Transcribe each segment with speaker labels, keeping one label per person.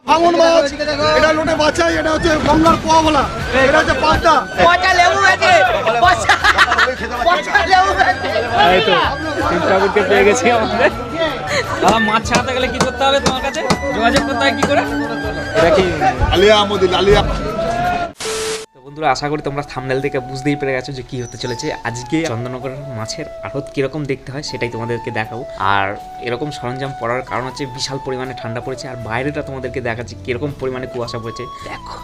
Speaker 1: ভাঙন মাছ, এটা লোটে বাছাই, এটা হচ্ছে গঙ্গার পোয়া বলা, এটা হচ্ছে পাঁচটা
Speaker 2: পচা লেবু আছে, পচা লেবু আছে।
Speaker 3: এই তো শিব ঠাকুরকে পেয়ে গেছি আমাদের। দাদা মাছ ছাড়াতে গেলে কি করতে হবে তোমার কাছে? যোগাযোগ করতে হয় কি করে? এটা কি
Speaker 1: আলিয়া মদিল আলিয়া।
Speaker 3: তো বন্ধুরা, আশা করি তোমরা থাম্বনেল থেকে বুঝতেই পেরে গেছো যে কি হতে চলেছে। আজকে চন্দননগর মাছের আড়ত কিরকম দেখতে হয় সেটাই তোমাদেরকে দেখাবো। আর এরকম সরঞ্জাম পড়ার কারণ হচ্ছে বিশাল পরিমাণে ঠান্ডা পড়েছে, আর বাইরেটা তোমাদেরকে দেখাচ্ছি কিরকম পরিমাণে কুয়াশা পড়েছে। দেখো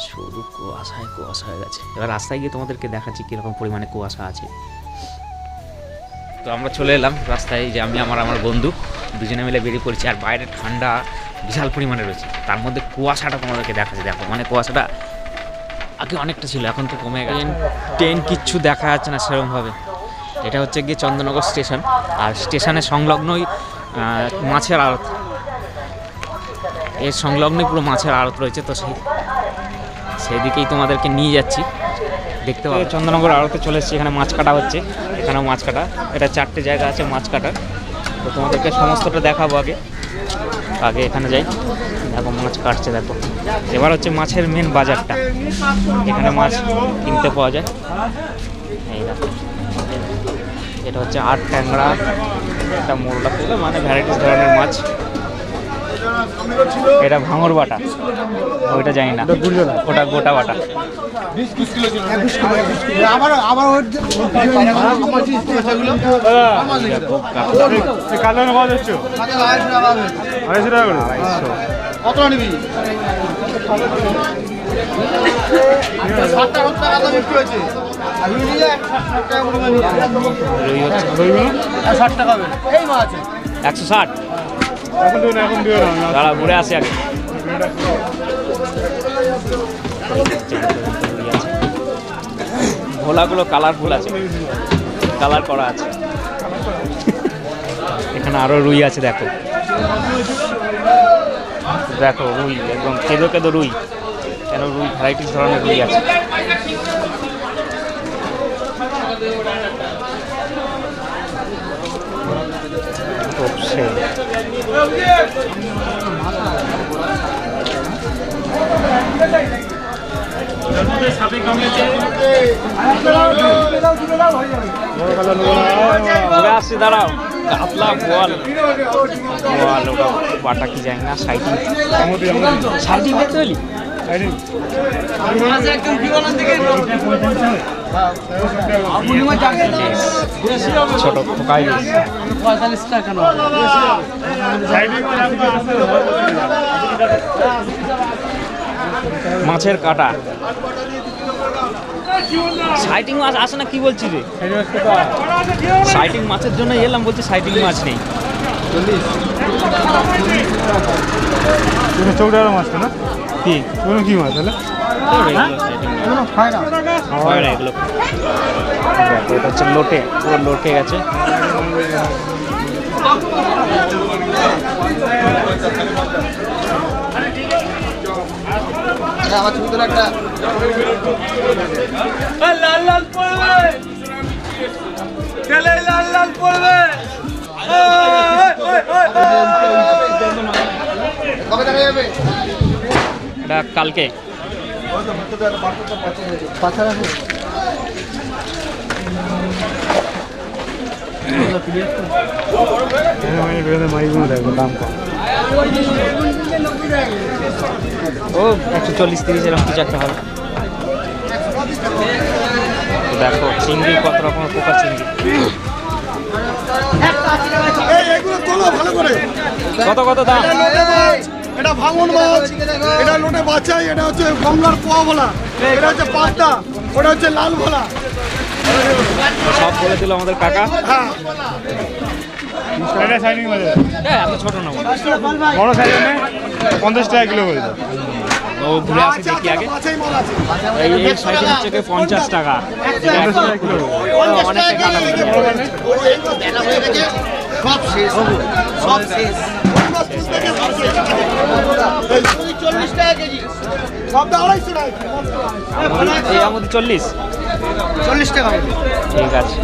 Speaker 3: শুধু কুয়াশায় কুয়াশা হয়ে গেছে। এবার রাস্তায় গিয়ে তোমাদেরকে দেখাচ্ছি কিরকম পরিমাণে কুয়াশা আছে। তো আমরা চলে এলাম রাস্তায়, যে আমি আমার বন্ধু দুজনে মিলে বেরিয়ে পড়েছি। আর বাইরে ঠান্ডা বিশাল পরিমাণে রয়েছে, তার মধ্যে কুয়াশাটা তোমাদেরকে দেখাচ্ছে। দেখো মানে কুয়াশাটা আগে অনেকটা ছিল, এখন তো কমে গেছে। ট্রেন কিচ্ছু দেখা যাচ্ছে না সেরকমভাবে। এটা হচ্ছে গিয়ে চন্দননগর স্টেশন, আর স্টেশনের সংলগ্নই মাছের আড়ত। এর সংলগ্নই পুরো মাছের আড়ত রয়েছে। তো সেই দিকেই তোমাদেরকে নিয়ে যাচ্ছি, দেখতে পাবে। চন্দননগর আড়তে চলে এসেছি, এখানে মাছ কাটা হচ্ছে। এখানেও মাছ কাটা, এটা 4টে জায়গা আছে মাছ কাটার। তো তোমাদেরকে সমস্তটা দেখাবো। আগে এখানে যাই, দেখো মাছ কাটছে। দেখো এবার হচ্ছে মাছের মেন বাজারটা, এখানে মাছ কিনতে পাওয়া যায়। এই দেখো এটা হচ্ছে আট ট্যাংরা, একটা মোরলা, মানে ভ্যারাইটিস ধরনের মাছ। এটা ভাঙর বাটা, ওইটা জানি না, ওটা গোটা বাটা।
Speaker 2: এই মাছ
Speaker 3: 160 দাঁড়া ঘুরে আসে আগে। ভোলাগুলো কালারফুল আছে, কালার করা আছে। এখানে আরো রুই আছে, দেখো দেখো রুই একদম কেঁদো কেঁদো রুই। কেন রুই ভ্যারাইটিস ধরনের রুই আছে। আসছি, দাঁড়াও। কাতলা বোয়াল, বোয়াল ওটা বাটা কি যায় না। সাইটিং দেখতে পেলি? ছোট খোকাই
Speaker 2: 45 টাকা।
Speaker 3: মাছের কাটা, সাইটিং মাছ আসে না। কি বলছি রে? সাইটিং মাছের জন্য এলাম, বলছি সাইটিং মাছ নেই।
Speaker 4: চৌড়া মাছ না
Speaker 3: কি
Speaker 4: কি মাছ তাহলে?
Speaker 3: এটা হচ্ছে লোটে, পুরো লোটে গেছে।
Speaker 2: আমার ছবি তোলা একটা লাল লাল পড়বে, গেলে লাল লাল পড়বে। কবে দেখা যাবে?
Speaker 3: এটা কালকে।
Speaker 4: দাম কম।
Speaker 3: ও 140-30 এরকম কিছু একটা হবে। দেখো চিংড়ি, কত রকমের পোকা চিংড়ি। কত কত দাম?
Speaker 1: এটা ভাঙন মাছ, এটা লোটে বাছাই, এটা হচ্ছে গঙ্গার পোয়া বলা, এটা হচ্ছে পাঁচটা, ওটা হচ্ছে লাল ভোলা।
Speaker 3: সব বলে দিল আমাদের কাকা।
Speaker 1: হ্যাঁ
Speaker 3: এত ছোট না,
Speaker 4: বড় সাইজ 50 টাকা কিলো করে দাও।
Speaker 3: ও ঘুরে আসি দেখি আগে।
Speaker 1: বাছাই মাল আছে।
Speaker 3: এই সাইজ হচ্ছে 50 টাকা। অনেক টাকা
Speaker 2: সব শেষ, সব শেষ। 40 টাকা কেজি,
Speaker 1: সবটা 250 টাকা।
Speaker 3: আমাদের 40।
Speaker 2: 40 টাকা
Speaker 3: ঠিক আছে।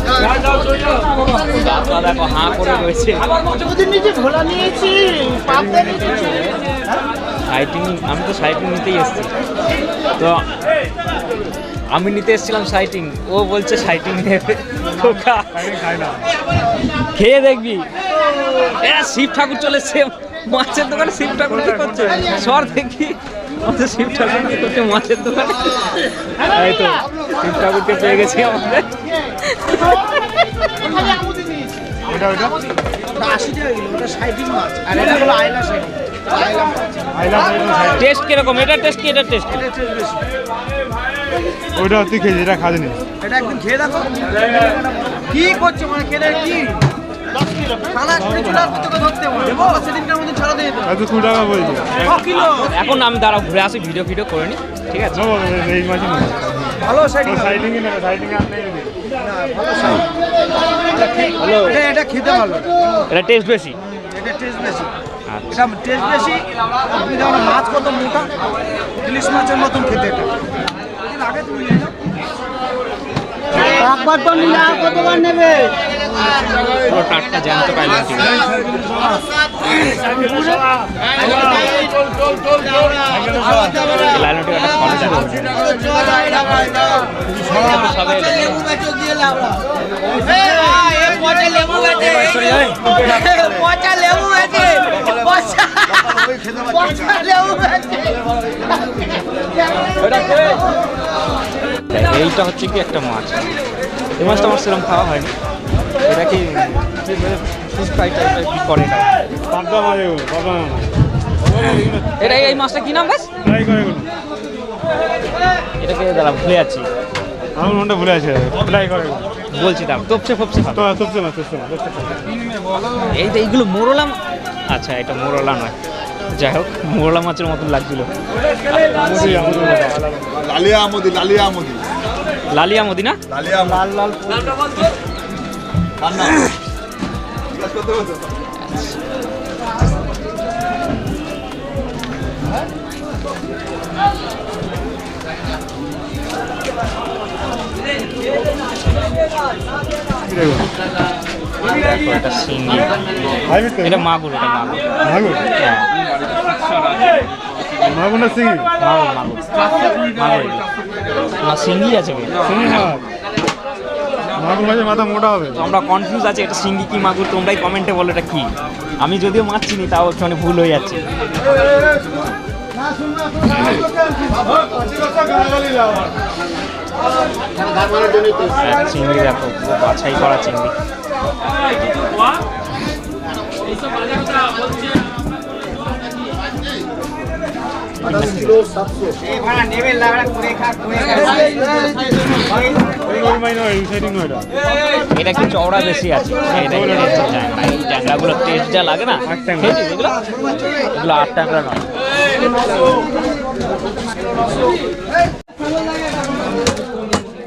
Speaker 3: দাদা দেখো হাঁ করে রয়েছে। সাইটিং, আমি তো সাইটিং নিতেই এসেছি, তো আমি নিতে এসেছিলাম সাইটিং, ও বলছে সাইটিং নেবে। খোকা খেয়ে দেখবি। শিব ঠাকুর চলে এসছে মাছের দোকানে। শিব ঠাকুর কি করছে? সর দেখি শিব ঠাকুর কি করছে মাছের দোকানে। এই তো শিব ঠাকুরকে পেয়ে গেছি আমাদের।
Speaker 4: এটা ওইটা
Speaker 2: 80 টাকা কিলো, ওটা সাইডিং মাছ, আর এটা হলো আইলা সাইডিং।
Speaker 3: টেস্ট কিরকম? এটা টেস্ট কি? এটা টেস্ট
Speaker 4: ওইটা তুই খেয়েছি, এটা খাদিনি।
Speaker 2: এটা একদিন খেয়ে দেখো কি করছে, মানে খেয়ে দেখো কি সারা চুলার ভিতরে ধরতে হবে। সেদিনকার মধ্যে ছাড়া দিয়ে দিতে
Speaker 4: এত 2 টাকা বলছি।
Speaker 2: 1 কিলো
Speaker 3: এখন আমি দাঁড়াও ঘুরে আসি, ভিডিও করে নি, ঠিক আছে?
Speaker 4: এই মাছই না,
Speaker 2: ভালো সাইডিং।
Speaker 4: সাইডিং না, সাইডিং আর নেই।
Speaker 2: হ্যালো, এটা খেতে ভালো,
Speaker 3: এটা টেস্ট বেশি।
Speaker 2: এটা টেস্ট বেশি,
Speaker 3: আচ্ছা,
Speaker 2: এটা টেস্ট বেশি। আপনি দেখুন মাছ কত মোটা, ইলিশ মাছের মতন খেতে এটা। আগে তুমি নিয়ে যাও, একবার তো নিলে আর কতবার নেবে?
Speaker 3: পুরো টাটকা জ্যান্ত পাইলাম। ঠিক আছে, লাইনটি একটা ফলে যাবে সবে এইটা হচ্ছে কি একটা মাছ। এই মাছটা আমার সেরকম খাওয়া হয়নি। এটা কি ফিশ ফ্রাই টাইপের কি করে এটা?
Speaker 4: পাবদা মাছ এগুলো, পাবদা মাছ।
Speaker 3: এটা এই মাছটা কি নাম বেশ?
Speaker 4: ট্রাই করে এগুলো।
Speaker 3: এটাকে দাঁড়া ভুলে যাচ্ছি,
Speaker 4: আমার মনটা ভুলে আছে। ট্রাই করে এগুলো।
Speaker 3: বলছি দাম তপসে ফপসে
Speaker 4: তো সবচেয়ে না, সবচেয়ে না।
Speaker 3: এই যে এইগুলো মোরলা। আচ্ছা, এটা মোরলা নয়, যাই হোক মোরলা মাছের মতন লাগছিল।
Speaker 1: লালিয়া আমদি, লালিয়া আমদি,
Speaker 3: লালিয়া মদিনা।
Speaker 1: লালিয়া লাল লাল কান্না।
Speaker 3: দেখো, এটা শিঙি, এটা মাগুর, এটা মাগুর।
Speaker 4: মাগুর,
Speaker 3: হ্যাঁ,
Speaker 4: মাগুর না সিঙ্গি?
Speaker 3: মাগুর মাগুর মাগুর না, শিঙ্গি আছে কি?
Speaker 4: সিঙ্গি মাছ। মাগুর মাছের মাথা মোটা হবে।
Speaker 3: তো আমরা কনফিউজ আছে, এটা শিঙ্গি কি মাগুর, তোমরাই কমেন্টে বলো এটা কি। আমি যদিও মাছ চিনি, তাও একটু ভুল হয়ে যাচ্ছে। চিংড়ি দেখো, পুরো বাছাই করা চিংড়ি। এটা কি চওড়া বেশি আছে, এটা ট্যাংরা। এই ট্যাংরাগুলো টেস্ট যা লাগে না, খেয়েছিস এগুলো? এগুলো 8 ট্যাংরা নয়।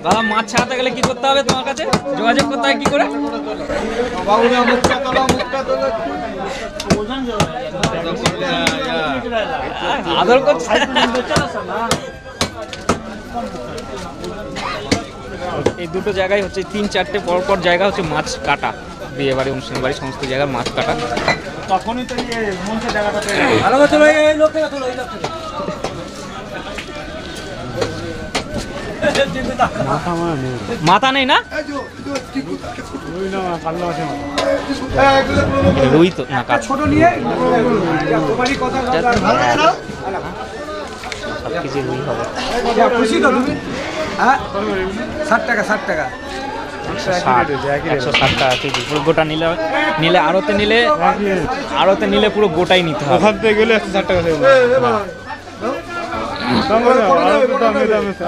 Speaker 3: দাদা, মাছ ছাড়াতে গেলে কি করতে হবে? তোমার কাছে যোগাযোগ করতে হয় কি করে? আদর করছে। এই দুটো জায়গায় হচ্ছে, 3-4টে পরপর জায়গা হচ্ছে মাছ কাটা। বিয়ে বাড়ি, অনুষ্ঠান বাড়ি, সমস্ত জায়গায় মাছ কাটা।
Speaker 4: তখনই তো জায়গাটা
Speaker 3: মাথা নেই না?
Speaker 4: কাল্লা আছে মাথা।
Speaker 3: রুই তো না, কাজ
Speaker 2: ছোট নিয়ে
Speaker 3: সব কিছু রুই হবে।
Speaker 2: খুশি তো তুমি? হ্যাঁ, 60 টাকা, 60 টাকা।
Speaker 3: 160 টাকা কেজি। পুরো গোটা নিলে আড়তে নিলে পুরো গোটাই নিতে হবে।
Speaker 4: ওখান থেকে গেলে 160 টাকা দেবো।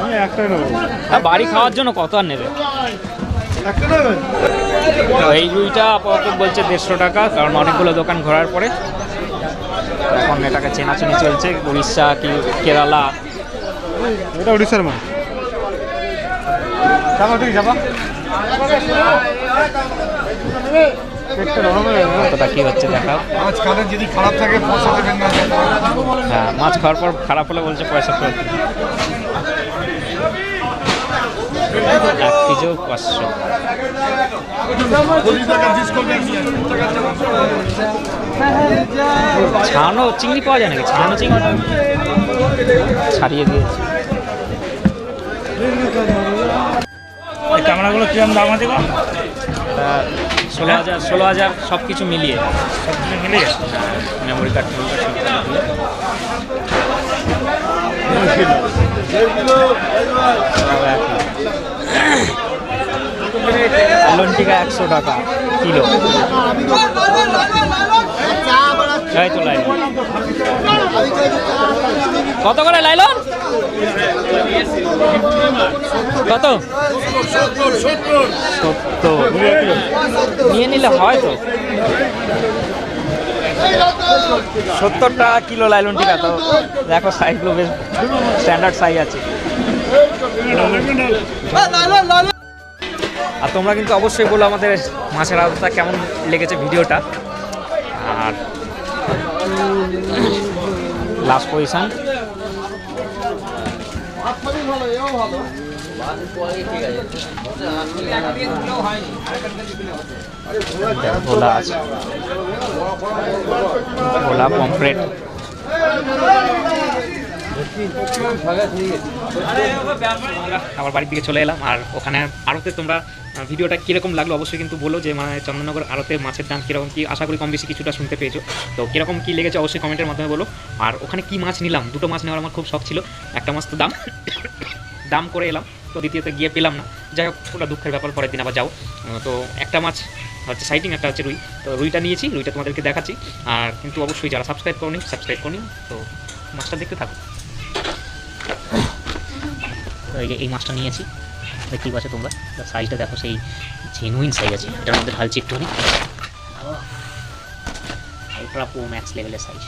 Speaker 4: আমি একটাই নেবো।
Speaker 3: আর বাড়ি খাওয়ার জন্য কত আর নেবে? তো এই রুইটা আপাতত বলছে 150 টাকা, কারণ অনেকগুলো দোকান ঘোরার পরে এখন এটাকে চেনাচুনি চলছে। উড়িষ্যা কি কেরালা,
Speaker 4: এটা উড়িষ্যার মাছ। যাবো ঠিক যাবো।
Speaker 3: কতটা কি হচ্ছে দেখাও।
Speaker 1: মাছ খাবেন, যদি খারাপ থাকে পয়সা দেবেন না।
Speaker 3: হ্যাঁ, মাছ খাওয়ার পর খারাপ হলে বলছে পয়সা ফেরত দিন। 1 কেজিও 500। ছাড়ানো চিংড়ি পাওয়া যায় নাকি? ছাড়ানো চিংড়ি ছাড়িয়ে দিয়েছি।
Speaker 4: এই ক্যামেরাগুলো কিরম দাম আছে গো?
Speaker 3: 16,000 সব কিছু মিলিয়ে,
Speaker 4: সব কিছু মিলিয়ে
Speaker 3: মেমোরি কার্ড সব কিছু লন্টিকা 100 টাকা কিলো। এই তো লাইলন কত করে লাইলন? কত? 70 নিয়ে নিলে হয় তো। 70 টাকা কিলো লাইলন টিকা। তো দেখো সাইজগুলো বেশ স্ট্যান্ডার্ড সাইজ আছে। আর তোমরা কিন্তু অবশ্যই বলো আমাদের মাছের আড়তটা কেমন লেগেছে ভিডিওটা। আর লাস্ট পজিশন ভোলা আছে, ভোলা পমফ্রেট। আমার বাড়ির দিকে চলে এলাম। আর ওখানে আড়তে তোমরা ভিডিওটা কীরকম লাগলো অবশ্যই কিন্তু বলো, যে মানে চন্দননগর আড়তে মাছের দাম কীরকম কী, আশা করি কম বেশি কিছুটা শুনতে পেয়েছো। তো কীরকম কী লেগেছে অবশ্যই কমেন্টের মাধ্যমে বলো। আর ওখানে কী মাছ নিলাম, দুটো মাছ নেওয়ার আমার খুব শখ ছিল। একটা মাছ তো দাম করে এলাম, তো দ্বিতীয়তে গিয়ে পেলাম না। যাই হোক, ওটা দুঃখের ব্যাপার, পরের দিন আবার যাও। তো একটা মাছ হচ্ছে সাইটিং, একটা হচ্ছে রুই। তো রুইটা নিয়েছি, রুইটা তোমাদেরকে দেখাচ্ছি। আর কিন্তু অবশ্যই যারা সাবস্ক্রাইব করনি তো মাছটা দেখতে থাকো। তো এই মাছটা নিয়েছি, দেখতেই পাচ্ছ তোমরা, সাইজটা দেখো, সেই জেনুইন সাইজ আছে। এটার মধ্যে ঢালছি একটুখানি, আলট্রা প্রো ম্যাক্স লেভেলের সাইজ।